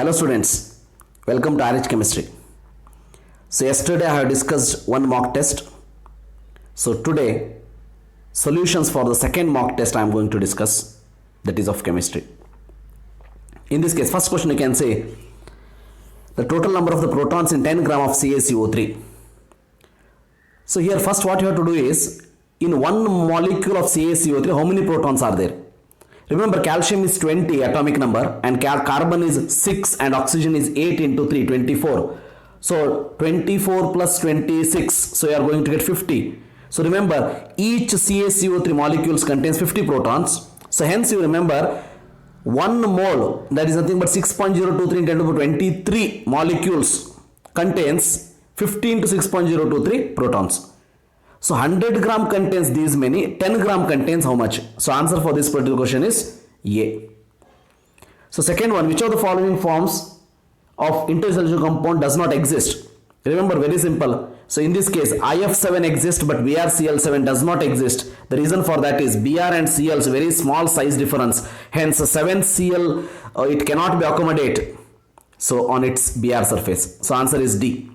Hello students, welcome to RH Chemistry. So yesterday I have discussed one mock test. So today solutions for the second mock test I am going to discuss, that is of chemistry. In this case, first question you can say the total number of the protons in 10 gram of CaCO3. So here first what you have to do is, in one molecule of CaCO3 how many protons are there? Remember, calcium is 20 atomic number and carbon is 6 and oxygen is 8 into 3, 24. So 24 plus 26, so you are going to get 50. So remember, each CaCO3 molecules contains 50 protons. So hence you remember 1 mole, that is nothing but 6.023 10 to the 23 molecules contains 15 to 6.023 protons. So 100 gram contains these many, 10 gram contains how much? So answer for this particular question is A. So second one, which of the following forms of intersolution compound does not exist? Remember, very simple. So in this case, IF7 exists but BrCl7 does not exist. The reason for that is Br and Cl is very small size difference. Hence 7Cl it cannot be accommodated so on its Br surface. So answer is D.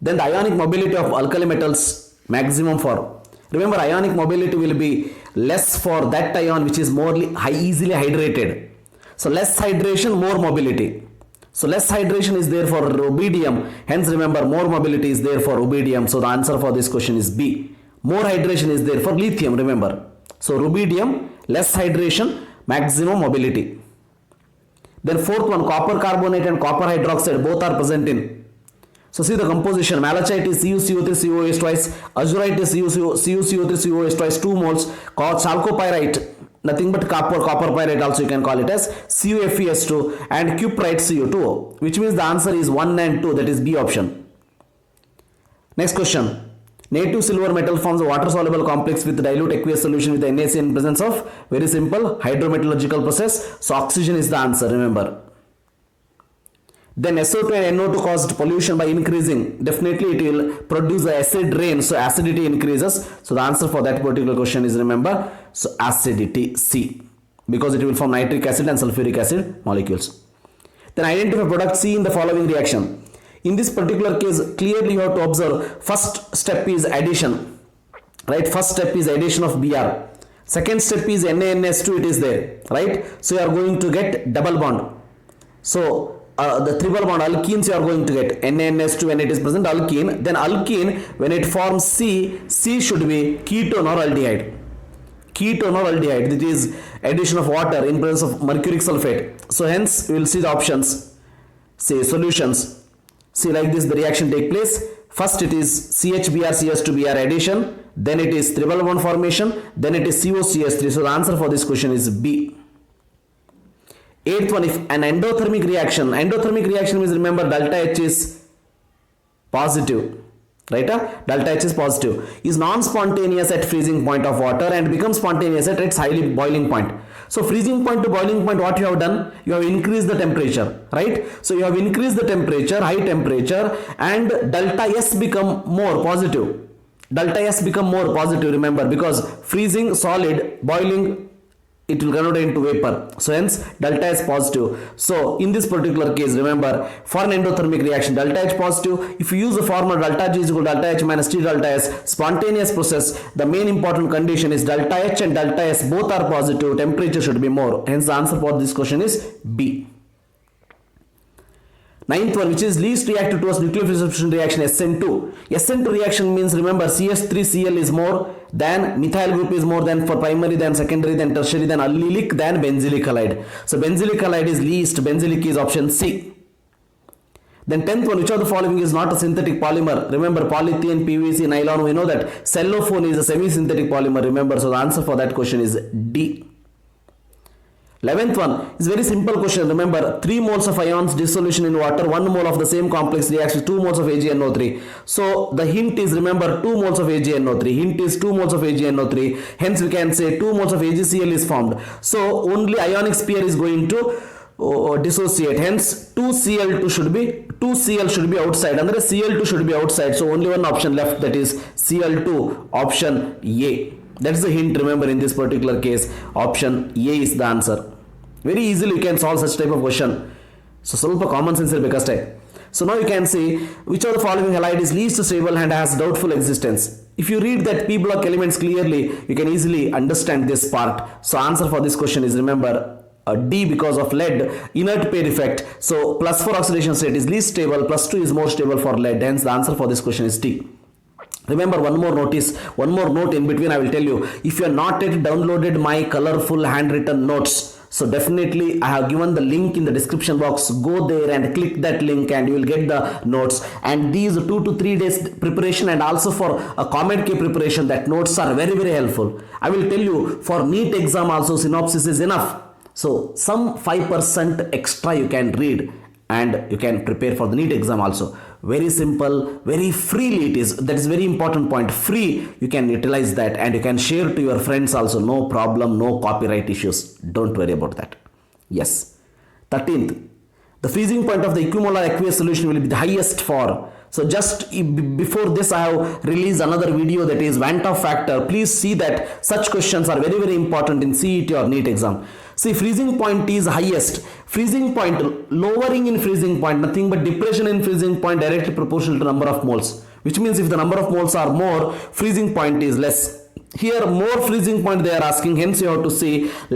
Then the ionic mobility of alkali metals maximum for, remember ionic mobility will be less for that ion which is more easily hydrated. So less hydration, more mobility. So less hydration is there for rubidium, hence remember more mobility is there for rubidium. So the answer for this question is B. More hydration is there for lithium, remember. So rubidium, less hydration, maximum mobility. Then fourth one, copper carbonate and copper hydroxide both are present in. So see the composition, malachite is CuCO3 COH twice, azurite is CuCO3 COH twice 2 moles, chalcopyrite, nothing but copper pyrite also you can call it as CuFeS2 and cuprite CO2, which means the answer is 1 and 2, that is B option. Next question, native silver metal forms a water soluble complex with dilute aqueous solution with NaC in presence of, very simple, hydrometallurgical process. So oxygen is the answer, remember. Then SO2 and NO2 caused pollution by increasing, definitely it will produce the acid rain, so acidity increases. So the answer for that particular question is, remember, so acidity C, because it will form nitric acid and sulfuric acid molecules. Then identify product C in the following reaction. In this particular case, clearly you have to observe, first step is addition, right? First step is addition of Br. Second step is NaNS2, it is there, right? So you are going to get double bond. So the triple bond alkenes you are going to get NaNS2 when it is present, alkene. Then alkene, when it forms C should be ketone or aldehyde. Ketone or aldehyde, that is addition of water in presence of mercuric sulfate. So hence we will see the options, say solutions. See, like this the reaction take place. First it is CHBr CH2Br addition, then it is triple bond formation, then it is COCH3. So the answer for this question is B. Eighth one, if an endothermic reaction means, remember, delta H is positive, right? Delta H is positive, is non-spontaneous at freezing point of water and becomes spontaneous at its highly boiling point. So freezing point to boiling point, what you have done? You have increased the temperature, right? So you have increased the temperature, high temperature, and delta S become more positive. Delta S become more positive, remember, because freezing solid, boiling, it will convert into vapor. So hence delta S positive. So in this particular case, remember, for an endothermic reaction, delta H positive. If you use the formula delta G is equal to delta H minus T delta S, spontaneous process, the main important condition is delta H and delta S both are positive, temperature should be more. Hence the answer for this question is B. Ninth one, which is least reactive towards nucleophile substitution reaction, SN2. SN2 reaction means, remember, CH3Cl is more than, methyl group is more than for primary, than secondary, than tertiary, than allylic, than benzylic halide. So benzylic halide is least, benzylic is option C. Then 10th one, which of the following is not a synthetic polymer? Remember, polythene, PVC, nylon, we know that cellophane is a semi-synthetic polymer, remember. So the answer for that question is D. 11th one is very simple question. Remember, 3 moles of ions dissolution in water, 1 mole of the same complex reacts with 2 moles of AgNO3. So the hint is, remember, 2 moles of AgNO3. Hint is 2 moles of AgNO3. Hence we can say 2 moles of AgCl is formed. So only ionic sphere is going to dissociate. Hence 2Cl2 should be outside. Andre Cl2 should be outside. So only one option left, that is Cl2, option A. That is the hint, remember, in this particular case. Option A is the answer. Very easily you can solve such type of question. So ಸ್ವಲ್ಪ common sense ಇರಬೇಕಷ್ಟೇ. So now you can see which of the following halide is least stable and has doubtful existence. If you read that p block elements clearly, you can easily understand this part. So answer for this question is, remember, D, because of lead inert pair effect. So plus 4 oxidation state is least stable, plus 2 is more stable for lead. Hence the answer for this question is D. Remember, one more note in between I will tell you. If you are not yet downloaded my colorful handwritten notes, so definitely I have given the link in the description box. Go there and click that link and you will get the notes. And these 2 to 3 days preparation and also for a comment K preparation, that notes are very, very helpful. I will tell you, for NEET exam also synopsis is enough. So some 5% extra you can read and you can prepare for the NEET exam also. Very simple, very freely it is. That is very important point. Free, you can utilize that and you can share to your friends also. No problem, no copyright issues. Don't worry about that. Yes. 13th, the freezing point of the equimolar aqueous solution will be the highest for. So just before this I have released another video, that is Van 't Hoff factor. Please see that such questions are very, very important in CET or NEET exam. See, freezing point is highest. Freezing point, lowering in freezing point, nothing but depression in freezing point directly proportional to number of moles. Which means if the number of moles are more, freezing point is less. Here more freezing point they are asking, hence you have to say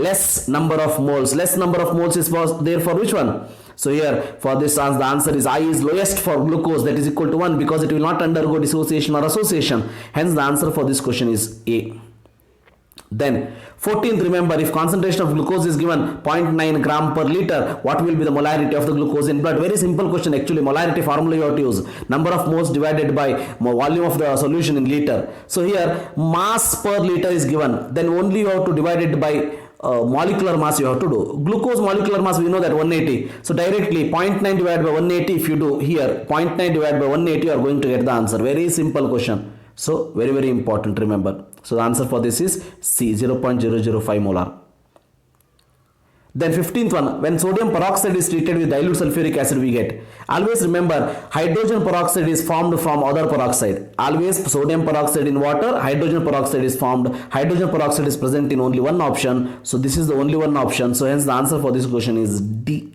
less number of moles. Less number of moles is there for which one? So here for this the answer is I is lowest for glucose, that is equal to 1, because it will not undergo dissociation or association. Hence the answer for this question is A. Then 14th, remember, if concentration of glucose is given 0.9 gram per liter, what will be the molarity of the glucose in blood? Very simple question actually. Molarity formula you have to use number of moles divided by volume of the solution in liter. So here mass per liter is given, then only you have to divide it by molecular mass you have to do. Glucose molecular mass we know that 180. So directly 0.9 divided by 180, if you do here 0.9 divided by 180, you are going to get the answer. Very simple question. So very, very important, remember. So the answer for this is C, 0.005 molar. Then 15th one, when sodium peroxide is treated with dilute sulfuric acid, we get. Always remember, hydrogen peroxide is formed from other peroxide. Always sodium peroxide in water, hydrogen peroxide is formed. Hydrogen peroxide is present in only one option. So this is the only one option. So hence the answer for this question is D.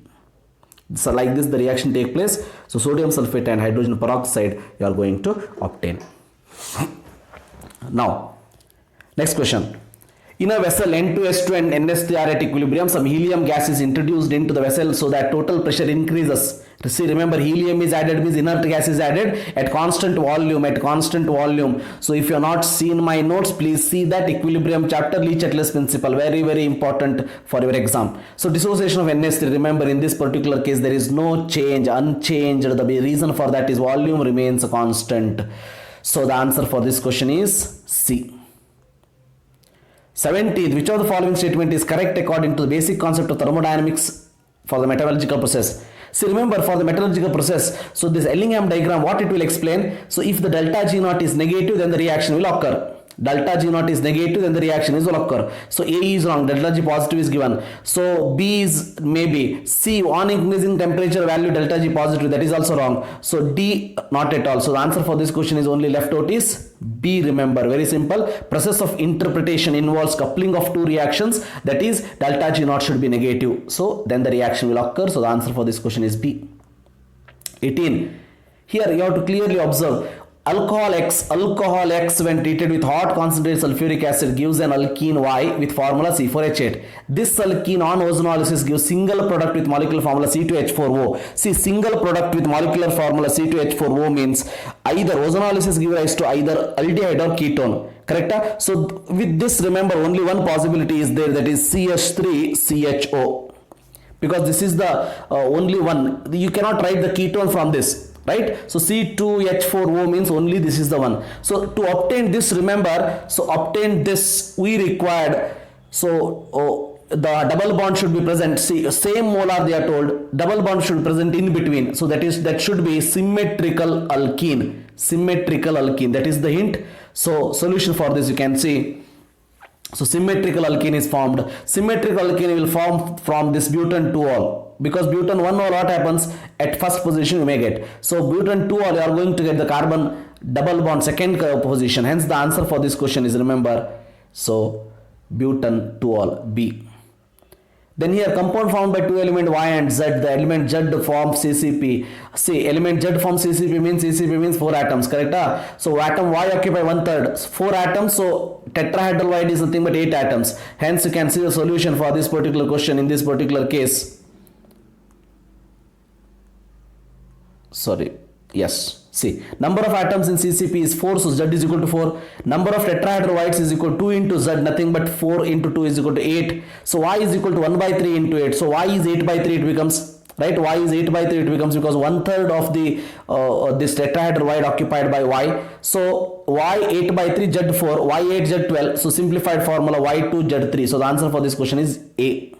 So like this the reaction take place. So sodium sulfate and hydrogen peroxide you are going to obtain. Now next question. In a vessel N2S2 and NS3 are at equilibrium, some helium gas is introduced into the vessel so that total pressure increases. See, remember, helium is added means inert gas is added at constant volume. So if you have not seen my notes, please see that equilibrium chapter, Le-Chatelet's principle, very, very important for your exam. So dissociation of NS3, remember, in this particular case there is no change, unchanged. The reason for that is volume remains constant. So the answer for this question is C. 17th, which of the following statement is correct according to the basic concept of thermodynamics for the metallurgical process? See, remember, for the metallurgical process, so this Ellingham diagram, what it will explain? So if the delta G naught is negative, then the reaction will occur. Delta G naught is negative, then the reaction will occur. So A is wrong, delta G positive is given. So B is maybe. C, on increasing temperature value delta G positive, that is also wrong. So D, not at all. So the answer for this question is only left out is B. Remember, very simple. Process of interpretation involves coupling of two reactions, that is delta G naught should be negative. So then the reaction will occur. So the answer for this question is B. 18. Here you have to clearly observe. Alcohol X when treated with hot concentrated sulfuric acid gives an alkene Y with formula C4H8. This alkene on ozonolysis gives single product with molecular formula C2H4O. See, single product with molecular formula C2H4O means either ozonolysis gives rise to either aldehyde or ketone. Correct? So with this, remember, only one possibility is there, that is CH3CHO. Because this is the only one. You cannot write the ketone from this. Right? So C2H4O means only this is the one. So to obtain this, remember, so obtain this we required, so the double bond should be present. See, same molar they are told, double bond should be present in between. So that should be symmetrical alkene. That is the hint. So solution for this you can see. So symmetrical alkene is formed. Symmetrical alkene will form from this butane 2-ol. Because butane 1-ol, what happens at first position you may get. So butane 2-ol, you are going to get the carbon double bond second position. Hence the answer for this question is, remember, so butane 2-ol, B. Then here compound formed by two element Y and Z, the element Z forms CCP. See, element Z forms CCP means 4 atoms, correct? So atom Y occupy 1/3, 4 atoms, so tetrahedral Y is nothing but 8 atoms. Hence you can see the solution for this particular question in this particular case. Sorry, yes. See, number of atoms in CCP is 4, so Z is equal to 4. Number of tetrahedral Ys is equal to 2 into Z, nothing but 4 into 2 is equal to 8. So Y is equal to 1 by 3 into 8. So Y is 8 by 3 it becomes, right? Y is 8 by 3 it becomes because 1/3 of the this tetrahedral Y occupied by Y. So Y 8 by 3, Z 4, Y 8, Z 12. So simplified formula Y 2, Z 3. So the answer for this question is A.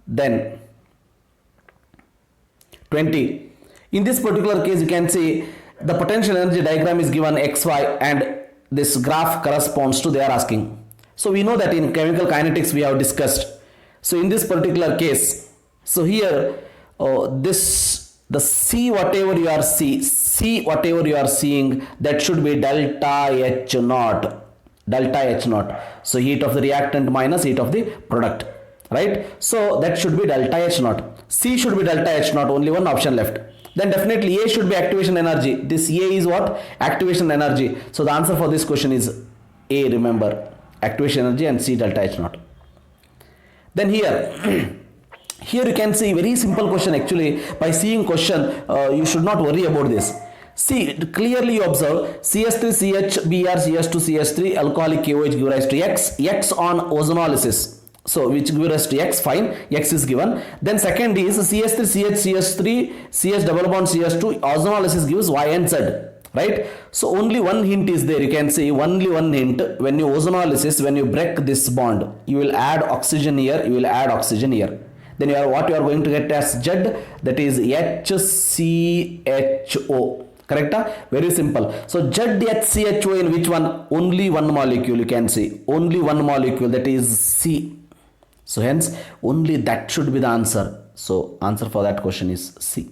Then 20. In this particular case, you can see the potential energy diagram is given XY and this graph corresponds to they are asking. So we know that in chemical kinetics we have discussed. So in this particular case, so here the C whatever you are seeing that should be delta H naught. So heat of the reactant minus heat of the product, right? So that should be delta H naught. C should be delta H naught, only one option left. Then definitely A should be activation energy. This A is what? Activation energy. So the answer for this question is A, remember, activation energy, and C delta H naught. Then here here you can see very simple question actually. By seeing question you should not worry about this. See, clearly you observe CS3CH Br CS2 CS3 alcoholic KOH give rise to X on ozonolysis. So which gives rise to X, fine, X is given. Then second is CS3CH CS3 CS double bond CS2 ozonolysis gives Y and Z, right? So only one hint is there, you can see only one hint. When you ozonolysis, when you break this bond, you will add oxygen here, you will add oxygen here. Then you are what you are going to get as Z, that is HCHO. Correct? Very simple. So ZHCHO in which one? Only one molecule, you can see. Only one molecule, that is C. So hence only that should be the answer. So answer for that question is C.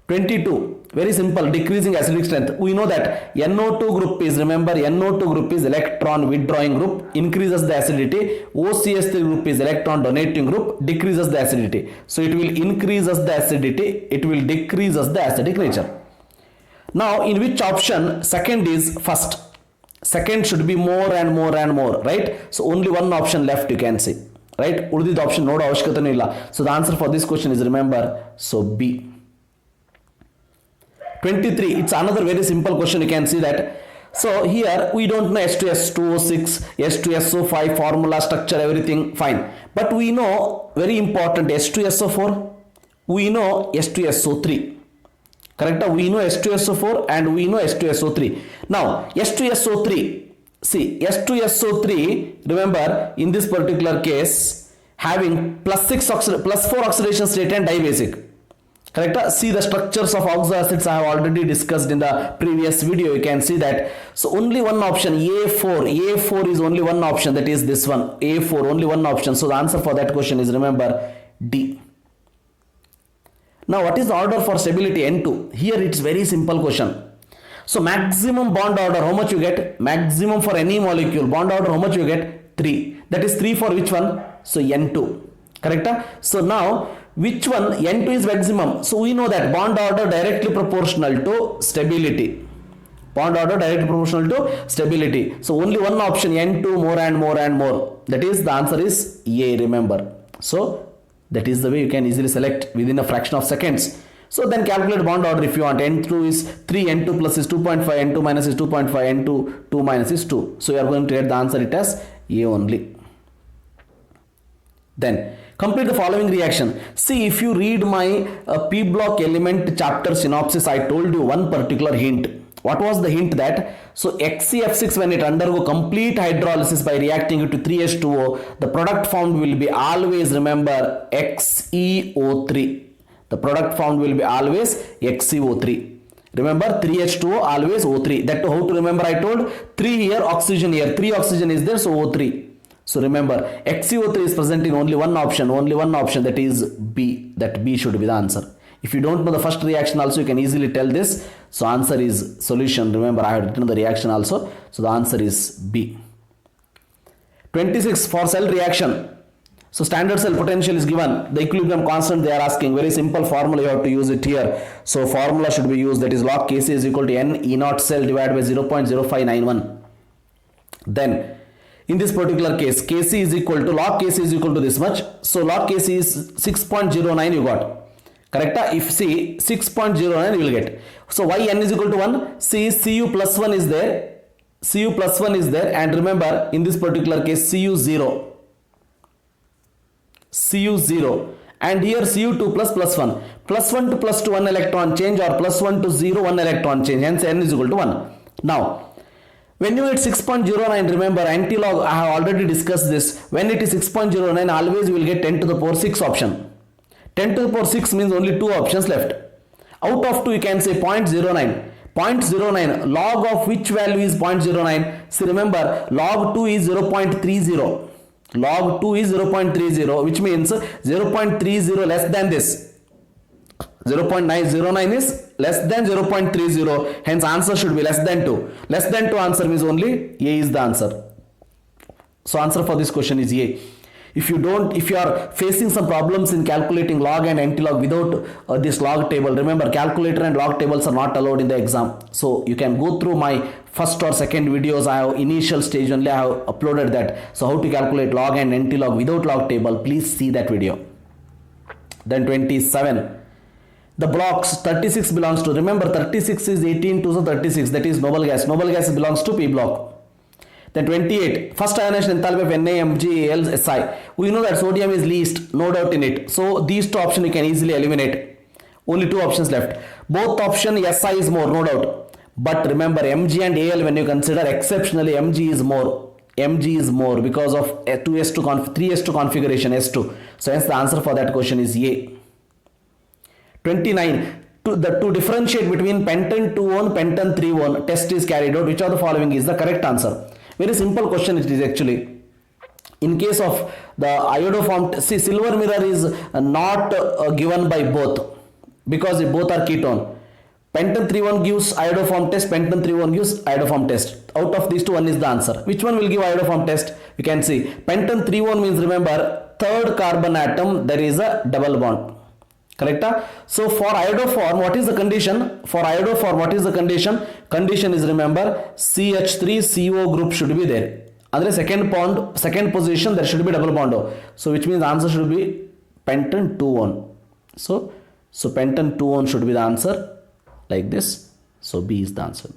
22. Very simple. Decreasing acidic strength. We know that NO2 group is, remember, NO2 group is electron withdrawing group, increases the acidity. OCH3 group is electron donating group, decreases the acidity. So it will increases the acidity, it will decreases the acidic nature. Now in which option? Second is first. Second should be more and more and more, right? So only one option left, you can see, right? Urdid option nodo avashyakatanu illa. So the answer for this question is, remember, so B. 23. It's another very simple question, you can see that. So here we don't know H2S2O6, H2SO5 formula, structure, everything fine, but we know very important H2SO4, we know H2SO3. Correct? We know H2SO4 and we know H2SO3. Now H2SO3, see H2SO3, remember in this particular case having plus 4 oxidation state and dibasic. Correct? See the structures of oxoacids I have already discussed in the previous video, you can see that. So only one option, A4 is only one option, that is this one, A4, only one option. So the answer for that question is, remember, D. Now what is the order for stability? N2. Here it's very simple question. So maximum bond order, how much you get? Maximum for any molecule, bond order, how much you get? 3. That is 3 for which one? So N2. Correct? So now which one? N2 is maximum. So we know that bond order directly proportional to stability. Bond order directly proportional to stability. So only one option, N2, more and more and more. That is the answer is A, remember. So that is the way you can easily select within a fraction of seconds. So then calculate bond order if you want. N2 is 3, N2 plus is 2.5, N2 minus is 2.5, N2 2 minus is 2. So you are going to get the answer it as A only. Then complete the following reaction. See, if you read my P block element chapter synopsis, I told you one particular hint. What was the hint? That so XeF6, when it undergo complete hydrolysis by reacting it to 3H2O, the product formed will be always, remember, XeO3. The product formed will be always XeO3. Remember, 3H2O always O3. That how to remember? I told 3 here, oxygen here, 3 oxygen is there, so O3. So remember, XeO3 is present in only one option, that is B. That B should be the answer. If you don't know the first reaction also, you can easily tell this. So answer is solution. Remember, I have written the reaction also. So the answer is B. 26 for cell reaction. So standard cell potential is given, the equilibrium constant they are asking, very simple formula, you have to use it here. So formula should be used, that is log Kc is equal to n E naught cell divided by 0.0591. Then in this particular case Kc is equal to, log Kc is equal to this much, so log Kc is 6.09 you got, correct? If see 6.09 you will get, so why n is equal to 1, see Cu plus 1 is there, Cu plus 1 is there, and remember in this particular case Cu 0, and here Cu2 plus 1, plus 1 to plus 2 1 electron change, or plus 1 to 0 1 electron change, hence n is equal to 1. Now when you get 6.09, remember antilog, I have already discussed this, when it is 6.09 always you will get 10 to the power 6 option. 10 to the power 6 means only 2 options left. Out of 2 you can say 0.09. 0.09, log of which value is 0.09? See, remember log 2 is 0.30. Log 2 is 0.30, which means 0.30 less than this. 0.909 is less than 0.30, hence answer should be less than 2. Less than 2 answer means only A is the answer. So answer for this question is A. If you are facing some problems in calculating log and antilog without this log table, remember calculator and log tables are not allowed in the exam. So you can go through my first or second videos, I have initial stage only, I have uploaded that. So how to calculate log and antilog without log table, please see that video. Then 27. The blocks 36 belongs to, remember 36 is 18 to the 36, that is noble gas. Noble gas belongs to P block. Then 28, first ionization enthalpy of NaMgAlSi. We know that sodium is least, no doubt in it. So these two options you can easily eliminate. Only 2 options left. Both option Si is more, no doubt. But remember Mg and Al, when you consider, exceptionally Mg is more. Mg is more because of 3s2 configuration S2. So hence the answer for that question is A. 29, to differentiate between pentan 2-one, pentan 3-one, test is carried out. Which of the following is the correct answer? Very simple question it is actually. In case of the iodoform, see silver mirror is not given by both because both are ketone. Pentan 3-one gives iodoform test, pentan 3-one gives iodoform test. Out of these two, one is the answer. Which one will give iodoform test? You can see pentan 3-one means, remember, third carbon atom there is a double bond. Correct? So for iodoform, what is the condition? For iodoform, what is the condition? Condition is, remember, CH3CO group should be there. Under second position there should be double bond. So which means answer should be pentan 2-one. So pentan 2-one should be the answer, like this. So B is the answer.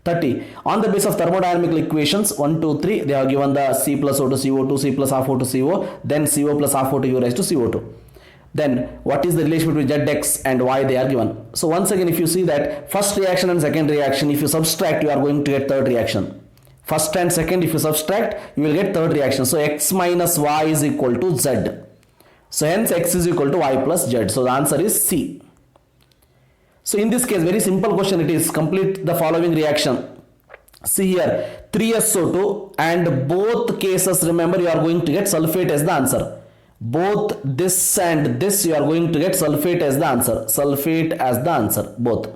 30. On the basis of thermodynamical equations 1, 2, 3, they have given the C plus O to CO2, C plus half O to CO, then CO plus half O to U raised to CO2. Then what is the relation between Zx and Y they are given? So once again, if you see that first reaction and second reaction, if you subtract, you are going to get third reaction. First and second, if you subtract, you will get third reaction. So X minus Y is equal to Z. So hence X is equal to Y plus Z. So the answer is C. So in this case, very simple question it is. Complete the following reaction. See here, 3SO2, and both cases, remember, you are going to get sulfate as the answer. Both this and this, you are going to get sulfate as the answer. Sulfate as the answer, both.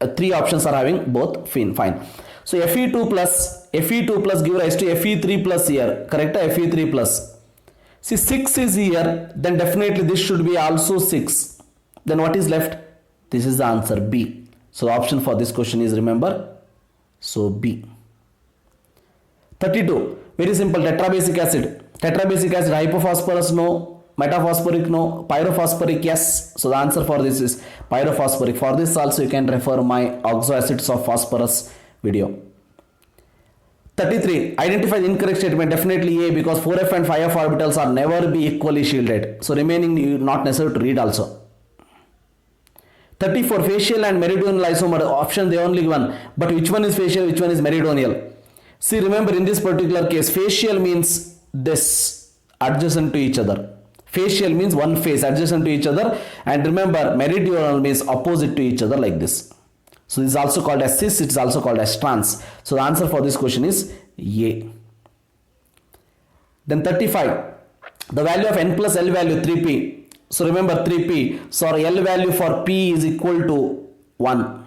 3 options are having both, fine. So Fe2 plus give rise to Fe3 plus here, correct? Fe3 plus. See 6 is here, then definitely this should be also 6. Then what is left? This is the answer, B. So the option for this question is, remember, so B. 32, very simple, tetrabasic acid. Tetrabasic acid, hypophosphorus no, metaphosphoric no, pyrophosphoric yes. So the answer for this is pyrophosphoric. For this also you can refer my oxoacids of phosphorus video. 33, identify the incorrect statement. Definitely A, because 4f and 5f orbitals are never be equally shielded. So remaining you not necessary to read also. 34, facial and meridional isomer option they only given, but which one is facial, which one is meridional? See, remember in this particular case, facial means this adjacent to each other. Facial means one face adjacent to each other, and remember meridional means opposite to each other, like this. So this is also called as cis, it is also called as trans. So the answer for this question is A. Then 35, the value of n plus L value 3p. So remember 3p, so L value for p is equal to 1.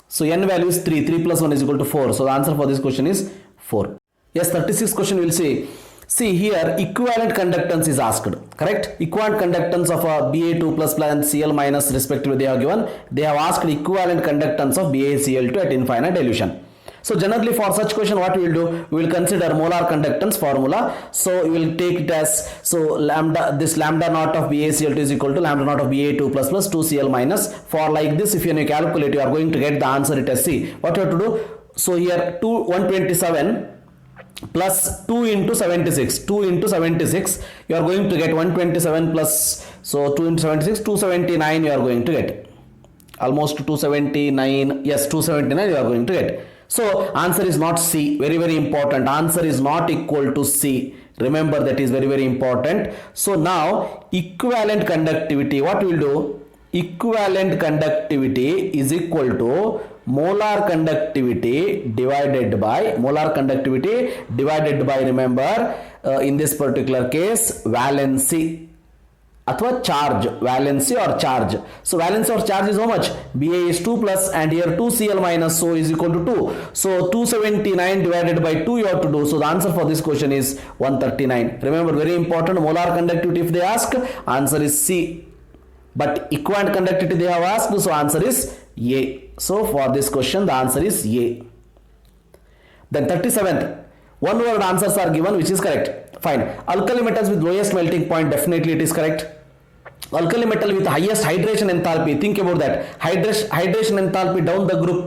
So n value is 3 plus 1 is equal to 4. So the answer for this question is 4. Yes, 36 question we'll see. See here, equivalent conductance is asked, correct? Equivalent conductance of a Ba2 plus and Cl minus respectively they have given. They have asked equivalent conductance of BaCl2 at infinite dilution. So generally for such question what we will do, we will consider molar conductance formula. So we will take it as, so lambda, this lambda naught of BaCl2 is equal to lambda naught of Ba2 plus 2Cl minus. For like this, if you calculate, you are going to get the answer it as C. What you have to do? So here 127 plus 2 into 76, 2 into 76, you are going to get 127 plus, so 2 into 76, 279 you are going to get. Almost 279, yes, 279 you are going to get. So answer is not C, very very important. Answer is not equal to C. Remember, that is very very important. So now equivalent conductivity, what we will do? Equivalent conductivity is equal to molar conductivity divided by, remember, in this particular case, valency अथवा charge, valency or charge. So valency or charge is how much? Ba is 2 plus and here 2Cl minus, so is equal to 2. So 279 divided by 2 you have to do. So the answer for this question is 139. Remember, very important, molar conductivity if they ask, answer is C. But equivalent conductivity they have asked, so answer is A. So for this question the answer is A. Then 37th, one word answers are given which is correct. Fine. Alkali metals with lowest melting point, definitely it is correct. Alkali metal with highest hydration enthalpy, think about that. Hydration enthalpy down the group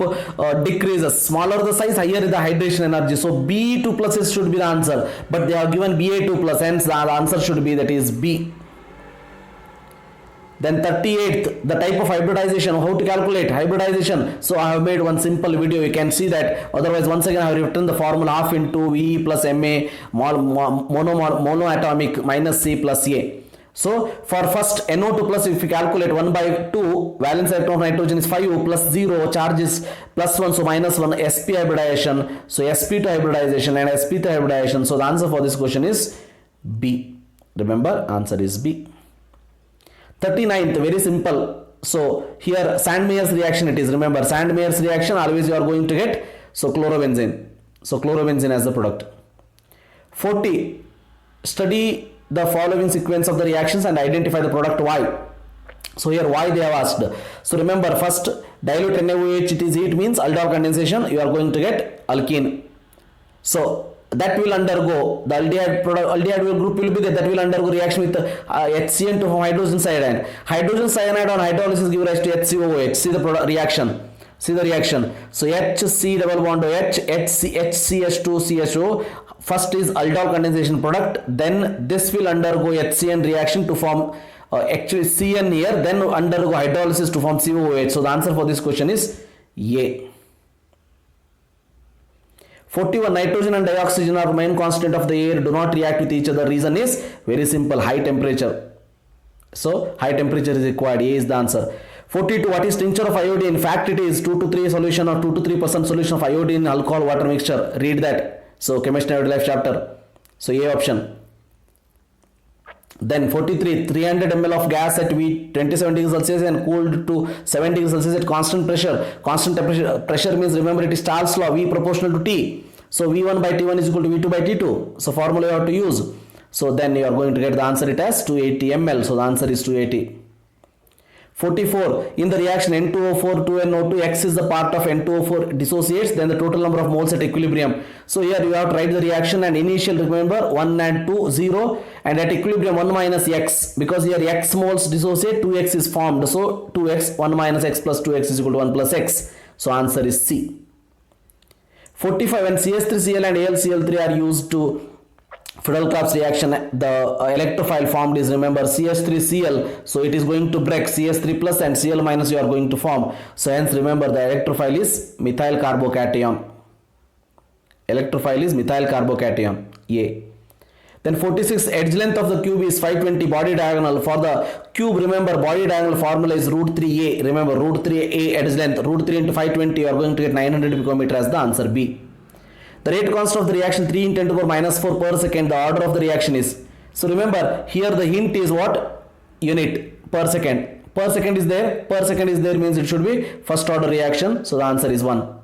decreases. Smaller the size, higher is the hydration energy. So B2 pluses should be the answer. But they have given Ba2 plus, hence the answer should be, that is B. Then 38th, the type of hybridization, how to calculate hybridization. So I have made one simple video, you can see that. Otherwise, once again I have written the formula half into V plus Ma monoatomic minus C plus A. So for first NO2 plus, if you calculate 1 by 2, valence electron of nitrogen is 5 plus 0, charge is plus 1, so minus 1, sp hybridization. So sp2 hybridization and sp3 hybridization. So the answer for this question is B. Remember, answer is B. 39th, very simple. So here Sandmeyer's reaction it is. Remember, Sandmeyer's reaction always you are going to get, so chlorobenzene. So chlorobenzene as the product. 40, study the following sequence of the reactions and identify the product Y. So here Y they have asked. So remember, first dilute NaOH, it is heat, means aldol condensation, you are going to get alkene. So that will undergo, the aldehyde group will be there, that will undergo reaction with HCN to form hydrogen cyanide. Hydrogen cyanide on hydrolysis give rise to HCOOH. See the product reaction. See the reaction. So HC double bond OH, HCH2CHO. First is aldol condensation product. Then this will undergo HCN reaction to form actually CN here. Then undergo hydrolysis to form COOH. So the answer for this question is A. 41, nitrogen and dioxygen are main constant of the air, do not react with each other. Reason is very simple, high temperature. So high temperature is required. A is the answer. 42, what is tincture of iodine? In fact, it is 2 to 3 solution or 2 to 3% solution of iodine in alcohol water mixture. Read that. So chemistry and life chapter. So A option. Then 43, 300 ml of gas at 27 degrees Celsius and cooled to 7 degrees Celsius at constant pressure. Constant pressure means, remember, it is Stahl's law, V proportional to T. So V1 by T1 is equal to V2 by T2. So formula you have to use. So then you are going to get the answer it as 280 ml. So the answer is 280. 44, in the reaction N2O4 to NO2, X is the part of N2O4 dissociates, then the total number of moles at equilibrium. So here you have to write the reaction and initial, remember, 1 and 2, 0, and at equilibrium 1 minus X, because here X moles dissociate, 2X is formed. So 2X, 1 minus X plus 2X is equal to 1 plus X. So answer is C. 45, when CS3Cl and AlCl3 are used to Friedel-Crafts reaction, the electrophile formed is, remember, CH3Cl, so it is going to break CH3 plus and Cl minus you are going to form. So hence remember the electrophile is methyl carbocation. Electrophile is methyl carbocation, A. Then 46, edge length of the cube is 520, body diagonal. For the cube, remember, body diagonal formula is root 3a. Remember, root 3a edge length, root 3 into 520, you are going to get 900 picometer as the answer, B. The rate constant of the reaction 3 in 10 to the power minus 4 per second. The order of the reaction is. So remember, here the hint is what? Unit per second. Per second is there. Per second is there means it should be first order reaction. So the answer is 1.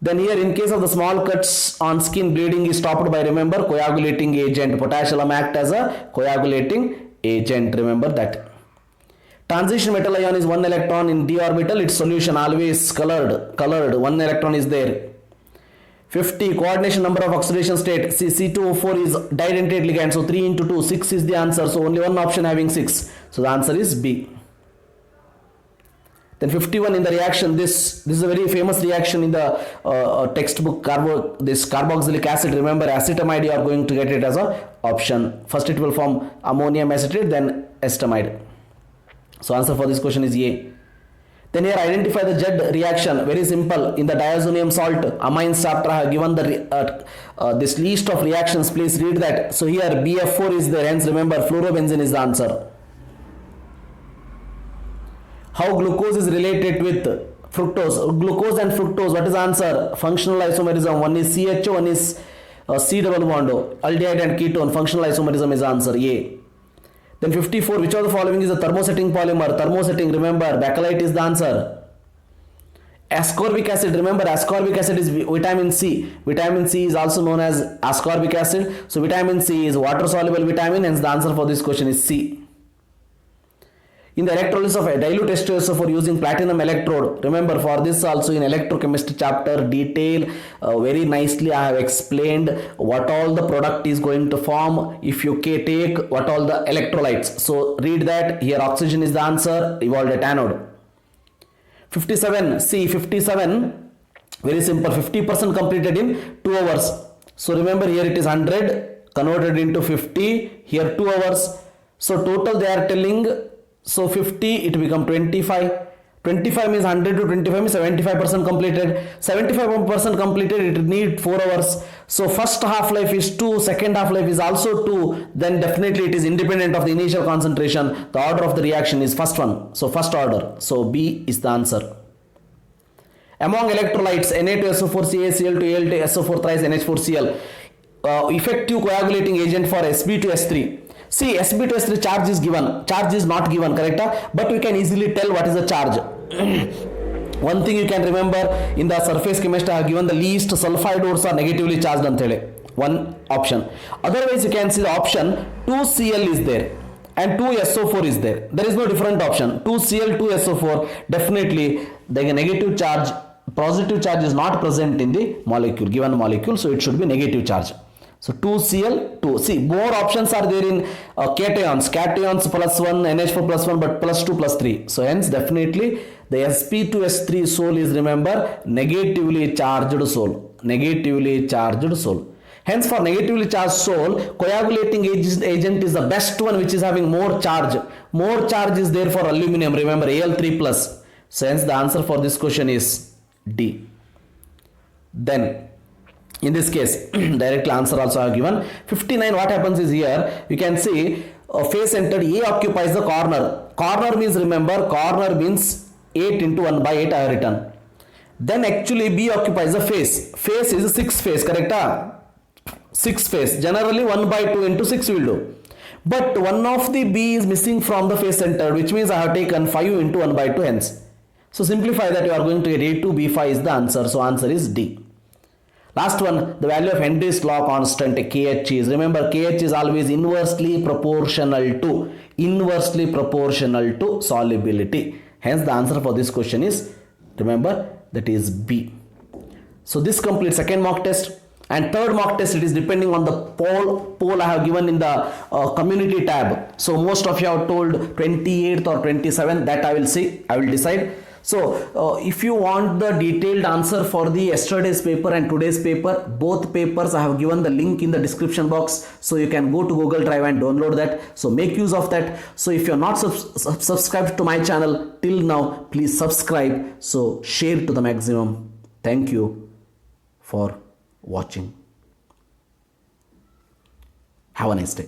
Then here in case of the small cuts on skin, bleeding is stopped by, remember, coagulating agent. Potassium act as a coagulating agent, remember that. Transition metal ion is 1 electron in d orbital, its solution always colored, 1 electron is there. 50 coordination number of oxidation state, see C2O4 is didentate ligand, so 3 into 2, 6 is the answer, so only one option having 6, so the answer is B. Then 51 in the reaction, this is a very famous reaction in the textbook, this carboxylic acid, remember acetamide you are going to get it as a option. First it will form ammonium acetate, then acetamide. So answer for this question is A. Then here identify the Z reaction, very simple. In the diazonium salt amines chapter I have given the this list of reactions, please read that. So here BF4 is there, hence remember fluorobenzene is the answer. How glucose is related with fructose? Glucose and fructose, what is the answer? Functional isomerism, one is CHO, one is C double bond O. Aldehyde and ketone, functional isomerism is the answer, A. Then 54, which of the following is a thermosetting polymer? Thermosetting, remember, bakelite is the answer. Ascorbic acid, remember, ascorbic acid is vitamin C. Vitamin C is also known as ascorbic acid. So vitamin C is water soluble vitamin, hence the answer for this question is C. In the electrolysis of a dilute H2SO4 using platinum electrode, remember for this also in electrochemistry chapter detail very nicely I have explained what all the product is going to form if you take what all the electrolytes. So read that. Here oxygen is the answer, evolved at anode. 57, see 57, very simple, 50% completed in 2 hours. So remember here it is 100 converted into 50, here 2 hours. So total they are telling, so 50 it become 25. 25 means 100 to 25 means 75% completed. 75% completed, it need 4 hours. So first half life is 2, second half life is also 2. Then definitely it is independent of the initial concentration. The order of the reaction is first one. So first order. So B is the answer. Among electrolytes Na2SO4 CaCl to Al to SO4 thrice NH4Cl, effective coagulating agent for Sb2S3. See, Sb2S3 charge is given, charge is not given, correct? But we can easily tell what is the charge. One thing you can remember, in the surface chemistry I have given the least sulfide ores are negatively charged antele. One option. Otherwise you can see the option 2Cl is there and 2SO4 is there. There is no different option. 2Cl, 2SO4, definitely the negative charge, positive charge is not present in the molecule, given molecule, so it should be negative charge. So 2Cl, 2. See, more options are there in cations. Cations plus 1, NH4 plus 1, but plus 2 plus 3. So hence definitely the Sp2S3 sol is, remember, negatively charged sol. Negatively charged sol. Hence for negatively charged sol, coagulating agent is the best one which is having more charge. More charge is there for aluminum, remember, Al3 plus. So hence the answer for this question is D. Then in this case, directly answer also I have given. 59, what happens is here, you can see face centered A occupies the corner. Corner means, remember, corner means 8 into 1 by 8 I have written. Then actually B occupies the face. Face is 6 face, correct? 6 face. Generally 1 by 2 into 6 will do. But one of the B is missing from the face center, which means I have taken 5 into 1 by 2 hence. So simplify that, you are going to get A2B5 is the answer. So answer is D. Last one, the value of Henry's law constant KH is, remember, KH is always inversely proportional to solubility. Hence the answer for this question is, remember, that is B. So this completes second mock test. And third mock test, it is depending on the poll I have given in the community tab. So most of you have told 28th or 27th, that I will see, I will decide. So if you want the detailed answer for the yesterday's paper and today's paper, both papers I have given the link in the description box, so you can go to Google Drive and download that. So make use of that. So if you are not subscribed to my channel till now, please subscribe. So share to the maximum. Thank you for watching. Have a nice day.